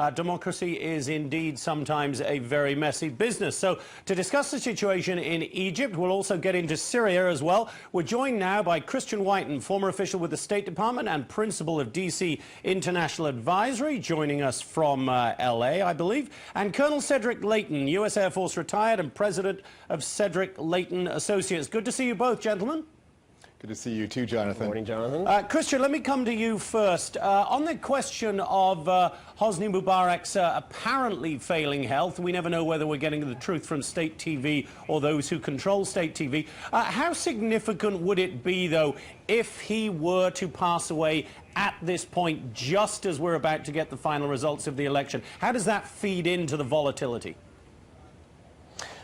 Democracy is indeed sometimes a very messy business. So to discuss the situation in Egypt, we'll also get into Syria as well. We're joined now by Christian Whiton, former official with the State Department and principal of DC International Advisory, joining us from LA, I believe, and Colonel Cedric Leighton, U.S. Air Force retired and president of Cedric Leighton Associates. Good to see you both, gentlemen. Good to see you too, Jonathan. Good morning, Jonathan. Christian, let me come to you first. On the question of Hosni Mubarak's apparently failing health, we never know whether we're getting the truth from state TV or those who control state TV. How significant would it be, though, if he were to pass away at this point, just as we're about to get the final results of the election? How does that feed into the volatility?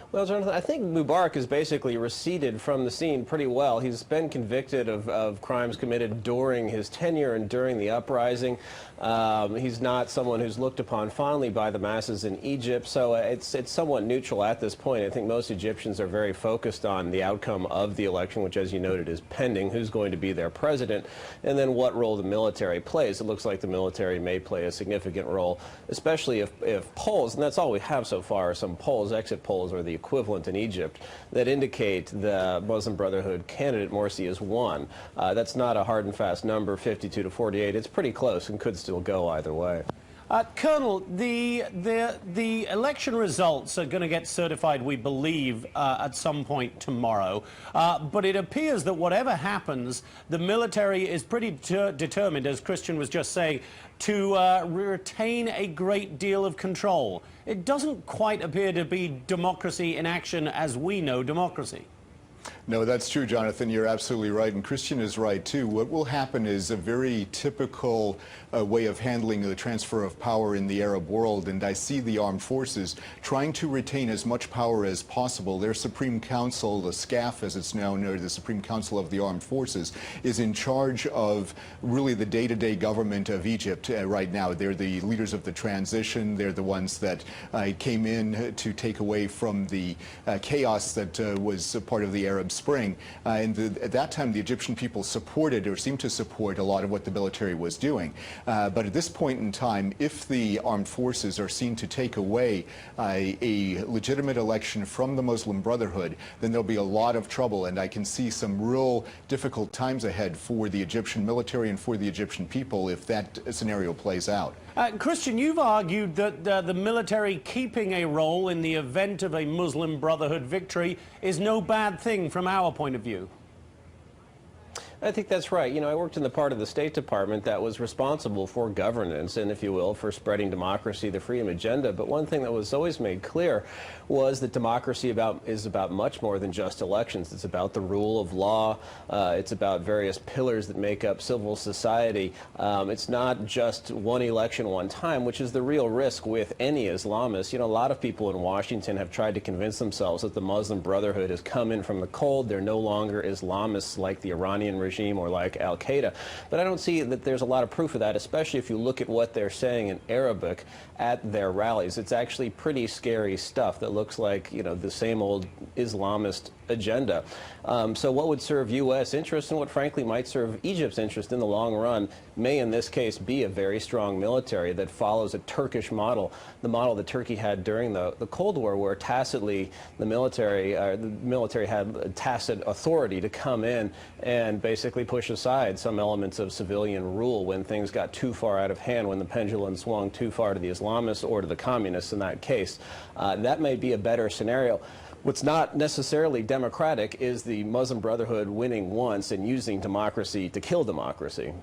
Well, Jonathan, I think Mubarak has basically receded from the scene pretty well. He's been convicted of crimes committed during his tenure and during the uprising. He's not someone who's looked upon fondly by the masses in Egypt, so it's somewhat neutral at this point. I think most Egyptians are very focused on the outcome of the election, which, as you noted, is pending, who's going to be their president, and then what role the military plays. It looks like the military may play a significant role, especially if polls, and that's all we have so far, some polls, exit polls, or the equivalent in Egypt, that indicate the Muslim Brotherhood candidate Morsi has won. That's not a hard and fast number, 52 to 48. It's pretty close and could still go either way. Colonel, the election results are going to get certified, we believe, at some point tomorrow. But it appears that whatever happens, the military is pretty determined, as Christian was just saying, to retain a great deal of control. It doesn't quite appear to be democracy in action as we know democracy. No, that's true, Jonathan. You're absolutely right, and Christian is right, too. What will happen is a very typical way of handling the transfer of power in the Arab world, and I see the armed forces trying to retain as much power as possible. Their Supreme Council, the SCAF as it's now known, the Supreme Council of the Armed Forces, is in charge of really the day-to-day government of Egypt right now. They're the leaders of the transition. They're the ones that came in to take away from the chaos that was a part of the Arab Spring. At that time, the Egyptian people supported, or seemed to support, a lot of what the military was doing. But at this point in time, if the armed forces are seen to take away a legitimate election from the Muslim Brotherhood, then there'll be a lot of trouble, and I can see some real difficult times ahead for the Egyptian military and for the Egyptian people if that scenario plays out. Christian, you've argued that the military keeping a role in the event of a Muslim Brotherhood victory is no bad thing from our point of view. I think that's right. You know, I worked in the part of the State Department that was responsible for governance and, if you will, for spreading democracy, the freedom agenda. But one thing that was always made clear was that democracy is about much more than just elections. It's about the rule of law. It's about various pillars that make up civil society. It's not just one election, one time, which is the real risk with any Islamist. You know, a lot of people in Washington have tried to convince themselves that the Muslim Brotherhood has come in from the cold. They're no longer Islamists like the Iranian regime or like al-Qaeda. But I don't see that there's a lot of proof of that, especially if you look at what they're saying in Arabic at their rallies. It's actually pretty scary stuff that looks like, you know, the same old Islamist agenda. So what would serve U.S. interests and what frankly might serve Egypt's interest in the long run may in this case be a very strong military that follows a Turkish model, the model that Turkey had during the Cold War, where tacitly the military had tacit authority to come in and basically push aside some elements of civilian rule when things got too far out of hand, when the pendulum swung too far to the Islamists or to the communists in that case. That may be a better scenario. What's not necessarily democratic is the Muslim Brotherhood winning once and using democracy to kill democracy.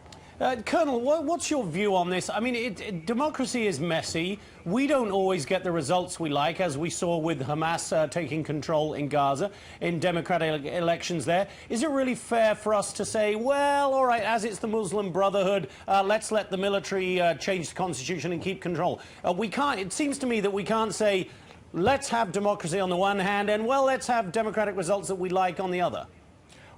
Colonel, what's your view on this? I mean, democracy is messy. We don't always get the results we like, as we saw with Hamas taking control in Gaza in democratic elections there. Is it really fair for us to say, well, all right, as it's the Muslim Brotherhood, let's let the military change the constitution and keep control? We can't. It seems to me that we can't say, let's have democracy on the one hand and, well, let's have democratic results that we like on the other.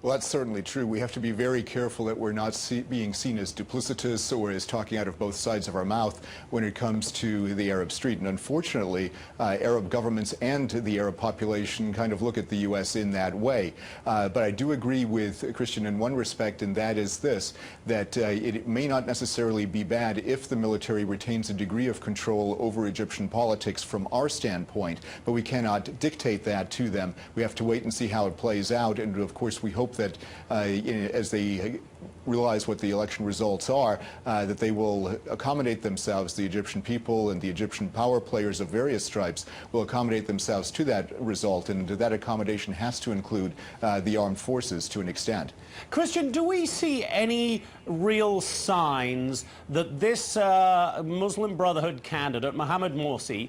Well, that's certainly true. We have to be very careful that we're not being seen as duplicitous or as talking out of both sides of our mouth when it comes to the Arab Street. And unfortunately, Arab governments and the Arab population kind of look at the U.S. in that way. But I do agree with Christian in one respect, and that is this, that it may not necessarily be bad if the military retains a degree of control over Egyptian politics from our standpoint, but we cannot dictate that to them. We have to wait and see how it plays out, and of course we hope that as they realize what the election results are, that they will accommodate themselves, the Egyptian people and the Egyptian power players of various stripes will accommodate themselves to that result, and that accommodation has to include the armed forces to an extent. Christian, do we see any real signs that this Muslim Brotherhood candidate, Mohamed Morsi,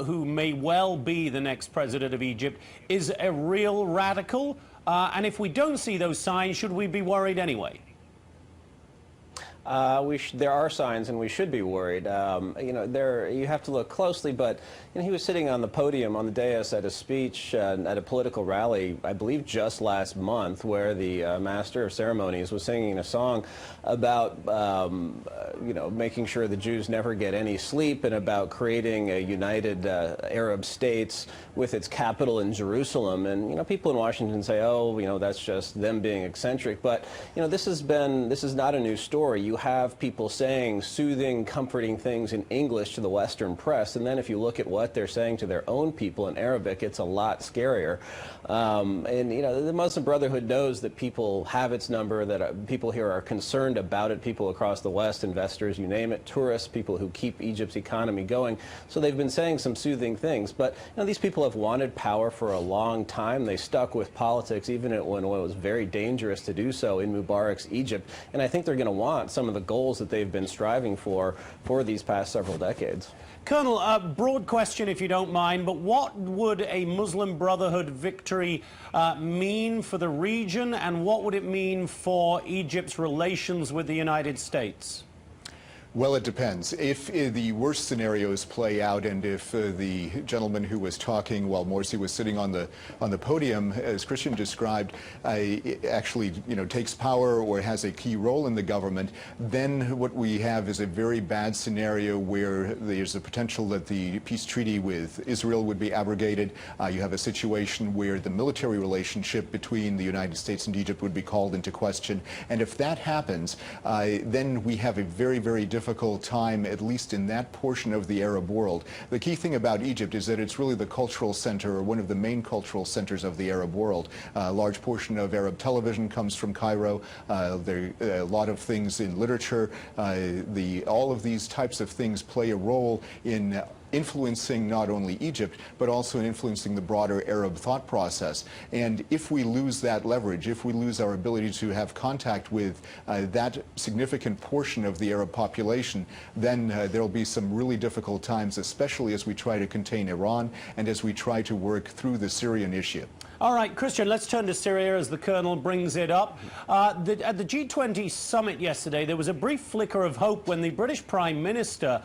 who may well be the next president of Egypt, is a real radical? And if we don't see those signs, should we be worried anyway? There are signs, and we should be worried. You have to look closely, but he was sitting on the podium on the dais at a speech at a political rally, I believe just last month, where the master of ceremonies was singing a song about, making sure the Jews never get any sleep and about creating a united Arab states with its capital in Jerusalem. And, people in Washington say, oh, that's just them being eccentric. But, this is not a new story. You have people saying soothing, comforting things in English to the Western press, and then if you look at what they're saying to their own people in Arabic, it's a lot scarier. The Muslim Brotherhood knows that people have its number, that people here are concerned about it, people across the West, investors, you name it, tourists, people who keep Egypt's economy going. So they've been saying some soothing things. But these people have wanted power for a long time. They stuck with politics even when it was very dangerous to do so in Mubarak's Egypt. And I think they're going to want some of the goals that they've been striving for these past several decades. Colonel, a broad question if you don't mind, but what would a Muslim Brotherhood victory mean for the region, and what would it mean for Egypt's relations with the United States? Well, it depends. If the worst scenarios play out, and if the gentleman who was talking while Morsi was sitting on the podium, as Christian described, actually takes power or has a key role in the government, then what we have is a very bad scenario where there's a potential that the peace treaty with Israel would be abrogated. You have a situation where the military relationship between the United States and Egypt would be called into question. And if that happens, then we have a very, very difficult time, at least in that portion of the Arab world. The key thing about Egypt is that it's really the cultural center, or one of the main cultural centers of the Arab world. A large portion of Arab television comes from Cairo. There are a lot of things in literature. All of these types of things play a role in influencing not only Egypt, but also in influencing the broader Arab thought process. And if we lose that leverage, if we lose our ability to have contact with that significant portion of the Arab population, then there will be some really difficult times, especially as we try to contain Iran and as we try to work through the Syrian issue. All right, Christian, let's turn to Syria as the Colonel brings it up. At the G20 summit yesterday, there was a brief flicker of hope when the British Prime Minister,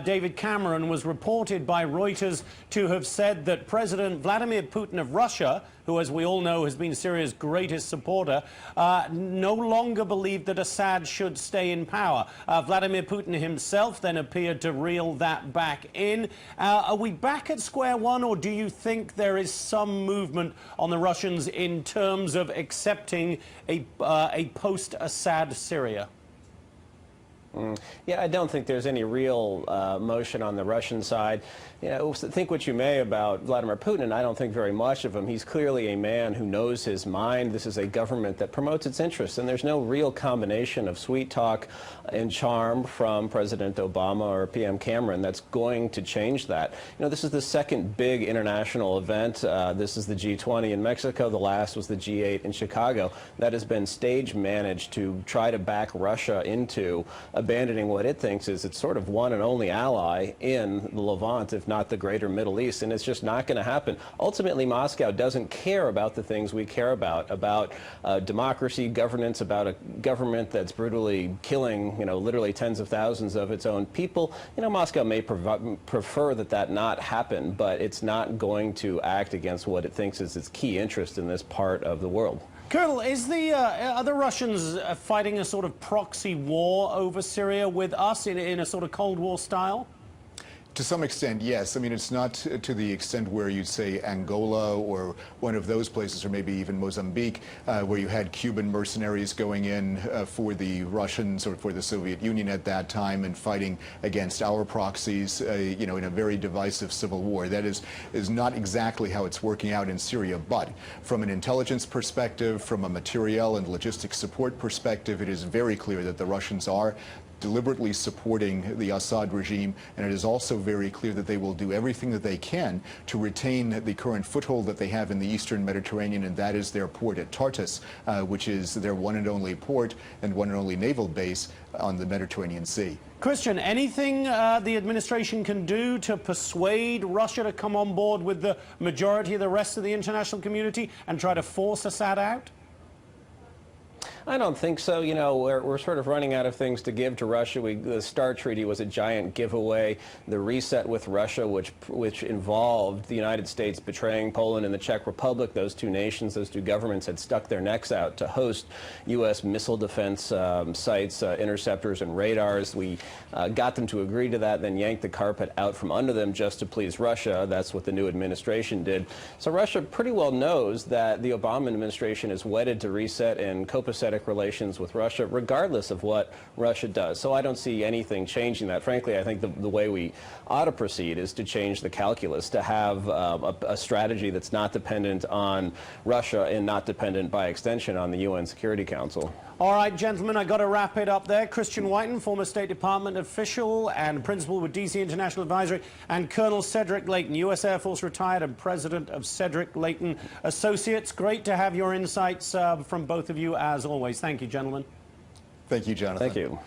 David Cameron, was reported by Reuters to have said that President Vladimir Putin of Russia, who, as we all know, has been Syria's greatest supporter, no longer believed that Assad should stay in power. Vladimir Putin himself then appeared to reel that back in. Are we back at square one, or do you think there is some movement on the Russians in terms of accepting a post-Assad Syria? Yeah, I don't think there's any real motion on the Russian side. Think what you may about Vladimir Putin, I don't think very much of him. He's clearly a man who knows his mind. This is a government that promotes its interests, and there's no real combination of sweet talk and charm from President Obama or PM Cameron that's going to change that. This is the second big international event. This is the G20 in Mexico. The last was the G8 in Chicago. That has been stage managed to try to back Russia into abandoning what it thinks is its sort of one and only ally in the Levant, if not the greater Middle East, and it's just not going to happen. Ultimately, Moscow doesn't care about the things we care about democracy, governance, about a government that's brutally killing, literally tens of thousands of its own people. Moscow may prefer that not happen, but it's not going to act against what it thinks is its key interest in this part of the world. Colonel, are the Russians fighting a sort of proxy war over Syria with us in a sort of Cold War style? To some extent, yes. I mean, it's not to the extent where you'd say Angola or one of those places, or maybe even Mozambique, where you had Cuban mercenaries going in for the Russians or for the Soviet Union at that time and fighting against our proxies, you know, in a very divisive civil war. That is not exactly how it's working out in Syria. But from an intelligence perspective, from a materiel and logistics support perspective, it is very clear that the Russians are deliberately supporting the Assad regime, and it is also very clear that they will do everything that they can to retain the current foothold that they have in the eastern Mediterranean, and that is their port at Tartus, which is their one and only port and one and only naval base on the Mediterranean Sea. Christian, anything the administration can do to persuade Russia to come on board with the majority of the rest of the international community and try to force Assad out? I don't think so. You know, we're sort of running out of things to give to Russia. The START treaty was a giant giveaway. The reset with Russia, which involved the United States betraying Poland and the Czech Republic, those two nations, those two governments had stuck their necks out to host U.S. missile defense sites, interceptors and radars. We got them to agree to that, then yanked the carpet out from under them just to please Russia. That's what the new administration did. So Russia pretty well knows that the Obama administration is wedded to reset and copacetic relations with Russia, regardless of what Russia does. So I don't see anything changing that. Frankly, I think the way we ought to proceed is to change the calculus, to have a strategy that's not dependent on Russia and not dependent by extension on the UN Security Council. All right, gentlemen, I got to wrap it up there. Christian Whiton, former State Department official and principal with DC International Advisory, and Colonel Cedric Leighton, U.S. Air Force retired and president of Cedric Leighton Associates. Great to have your insights from both of you, as always. Thank you, gentlemen. Thank you, Jonathan. Thank you.